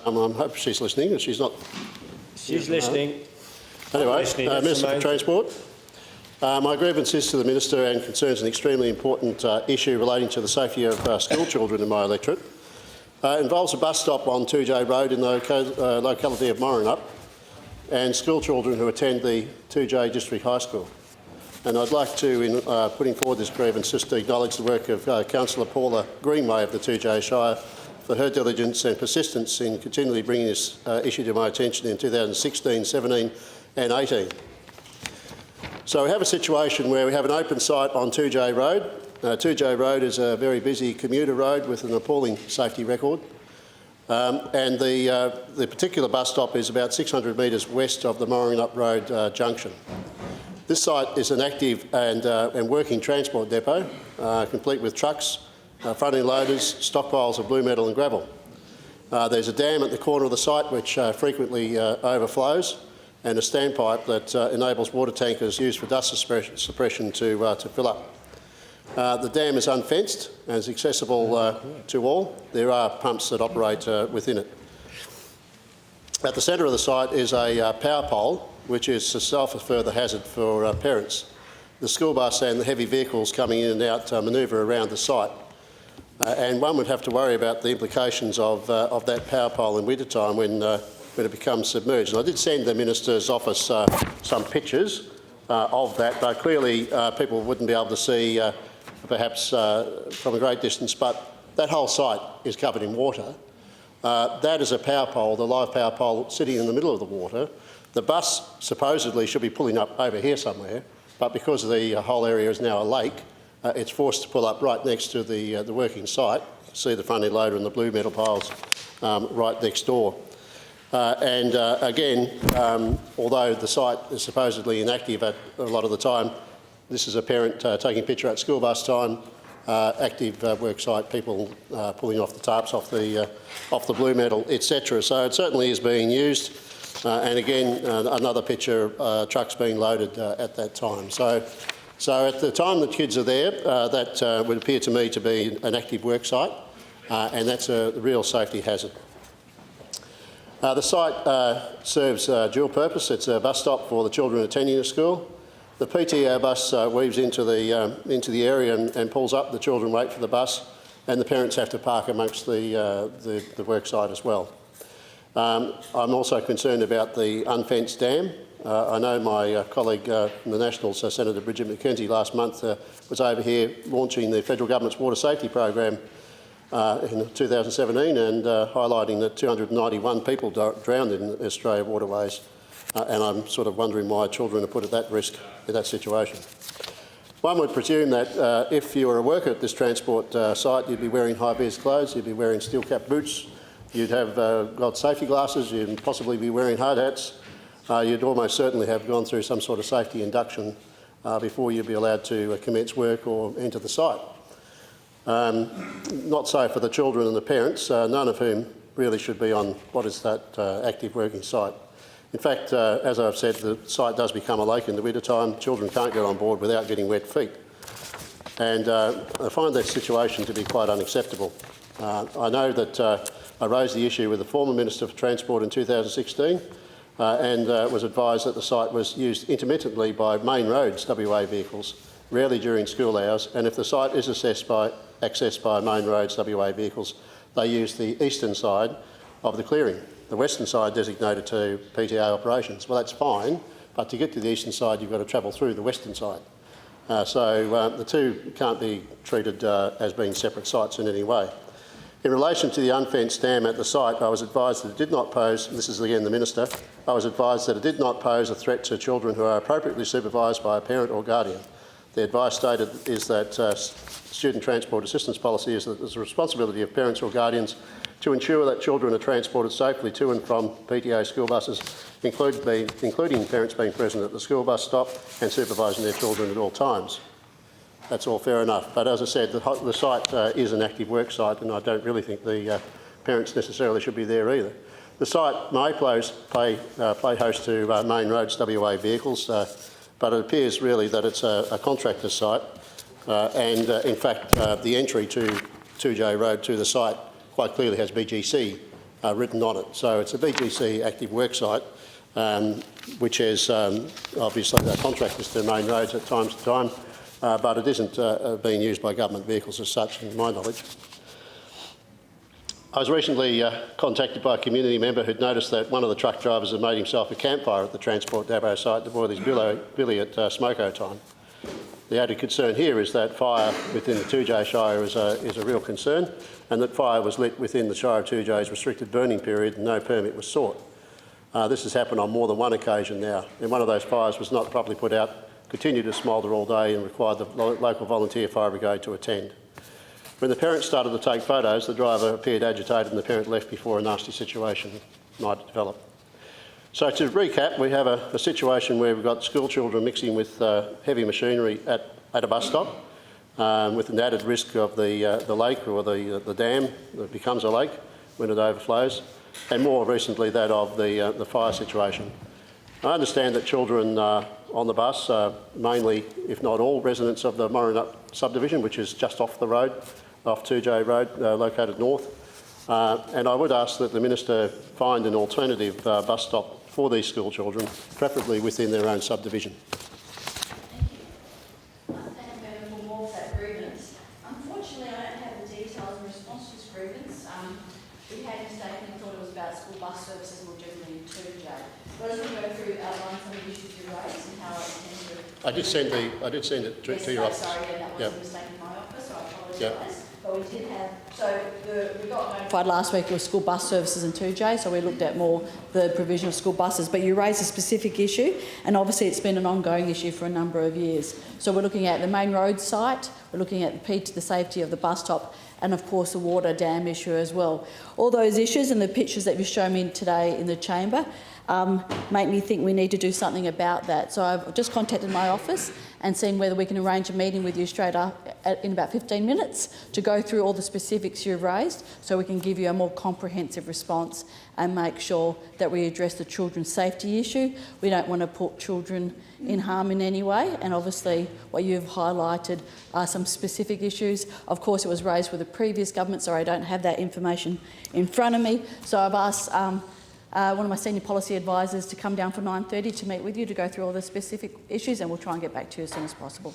I hope she's listening, and she's not. She's listening. Anyway, listening. Minister for Transport. My grievance is to the Minister and concerns an extremely important issue relating to the safety of school children in my electorate. It involves a bus stop on Toodyay Road in the locality of Morrinup and school children who attend the Toodyay District High School. And I'd like to, in putting forward this grievance, just to acknowledge the work of Councillor Paula Greenway of the Toodyay Shire for her diligence and persistence in continually bringing this issue to my attention in 2016, 17 and 18. So we have a situation where we have an open site on Toodyay Road. Toodyay Road is a very busy commuter road with an appalling safety record. And the particular bus stop is about 600 metres west of the Morrinup Road junction. This site is an active and working transport depot, complete with trucks, front-end loaders, stockpiles of blue metal and gravel. There's a dam at the corner of the site which frequently overflows, and a standpipe that enables water tankers used for dust suppression to fill up. The dam is unfenced and is accessible to all. There are pumps that operate within it. At the centre of the site is a power pole, which is itself a further hazard for parents. The school bus and the heavy vehicles coming in and out manoeuvre around the site. And one would have to worry about the implications of that power pole in winter time when it becomes submerged. And I did send the Minister's office some pictures of that, but clearly people wouldn't be able to see perhaps from a great distance, but that whole site is covered in water. That is a power pole, the live power pole sitting in the middle of the water. The bus supposedly should be pulling up over here somewhere, but because the whole area is now a lake, it's forced to pull up right next to the working site. You see the front end loader and the blue metal piles right next door. Again, although the site is supposedly inactive at a lot of the time, this is a parent taking a picture at school bus time, active work site, people pulling off the tarps off the blue metal, etc. So it certainly is being used. And again, another picture, trucks being loaded at that time. So at the time that kids are there, that would appear to me to be an active work site, and that's a real safety hazard. The site serves dual purpose. It's a bus stop for the children attending the school. The PTO bus weaves into the area and pulls up. The children wait for the bus, and the parents have to park amongst the work site as well. I'm also concerned about the unfenced dam. I know my colleague from the Nationals, Senator Bridget McKenzie, last month was over here launching the federal government's water safety program in 2017 and highlighting that 291 people drowned in Australia waterways, and I'm sort of wondering why children are put at that risk in that situation. One would presume that if you were a worker at this transport site, you'd be wearing high-vis clothes, you'd be wearing steel-cap boots, you'd have got safety glasses, you'd possibly be wearing hard hats, you'd almost certainly have gone through some sort of safety induction before you'd be allowed to commence work or enter the site. Not so for the children and the parents, none of whom really should be on what is that active working site. In fact, as I've said, the site does become a lake in the winter time. Children can't get on board without getting wet feet. And I find that situation to be quite unacceptable. I know that I raised the issue with the former Minister for Transport in 2016 and was advised that the site was used intermittently by main roads WA vehicles, rarely during school hours, and if the site is accessed by main roads WA vehicles, they use the eastern side of the clearing, the western side designated to PTA operations. Well, that's fine, but to get to the eastern side, you've got to travel through the western side. So the two can't be treated as being separate sites in any way. In relation to the unfenced dam at the site, I was advised that it did not pose, this is again the Minister, I was advised that it did not pose a threat to children who are appropriately supervised by a parent or guardian. The advice stated is that student transport assistance policy is that it's the responsibility of parents or guardians to ensure that children are transported safely to and from PTA school buses, including parents being present at the school bus stop and supervising their children at all times. That's all fair enough. But as I said, the site is an active work site, and I don't really think the parents necessarily should be there either. The site may play host to main roads WA vehicles, but it appears really that it's a contractor site, and in fact the entry to Toodyay Road to the site quite clearly has BGC written on it. So it's a VGC active worksite, which has obviously the contractors to main roads at times to time, but it isn't being used by government vehicles as such, in my knowledge. I was recently contacted by a community member who'd noticed that one of the truck drivers had made himself a campfire at the Transport Dabo site to boil his billy at smoko time. The added concern here is that fire within the Toodyay Shire is a real concern, and that fire was lit within the Shire of Toodyay's restricted burning period and no permit was sought. This has happened on more than one occasion now, and one of those fires was not properly put out, continued to smoulder all day and required the local volunteer fire brigade to attend. When the parents started to take photos, the driver appeared agitated and the parent left before a nasty situation might develop. So to recap, we have a situation where we've got school children mixing with heavy machinery at a bus stop, with an added risk of the lake or the dam that becomes a lake when it overflows, and more recently that of the fire situation. I understand that children on the bus are mainly, if not all, residents of the Morrinup subdivision, which is just off the road, off Toodyay Road, located north. And I would ask that the Minister find an alternative bus stop for these school children, preferably within their own subdivision. Thank you. Thank you, Madam Moore, for that grievance. Unfortunately, I don't have the details in response to this grievance. We had mistakenly thought it was about school bus services more generally in Toodyay. But as we go through, outline some of the issues you raised and how I intend to... I did send it to your office. Sorry, and that was a mistake in my office, so I apologise. Yep. But we did have, we got notified last week of school bus services in Toodyay, so we looked at more the provision of school buses. But you raised a specific issue, and obviously it's been an ongoing issue for a number of years. So we're looking at the main road site, we're looking at the safety of the bus stop, and of course the water dam issue as well. All those issues and the pictures that you've shown me today in the chamber make me think we need to do something about that. So I've just contacted my office and seen whether we can arrange a meeting with you straight up in about 15 minutes to go through all the specifics you've raised, so we can give you a more comprehensive response and make sure that we address the children's safety issue. We don't want to put children in harm in any way, and obviously what you've highlighted are some specific issues. Of course, it was raised with the previous government, so I don't have that information in front of me. So I've asked one of my senior policy advisors to come down for 9:30 to meet with you to go through all the specific issues, and we'll try and get back to you as soon as possible.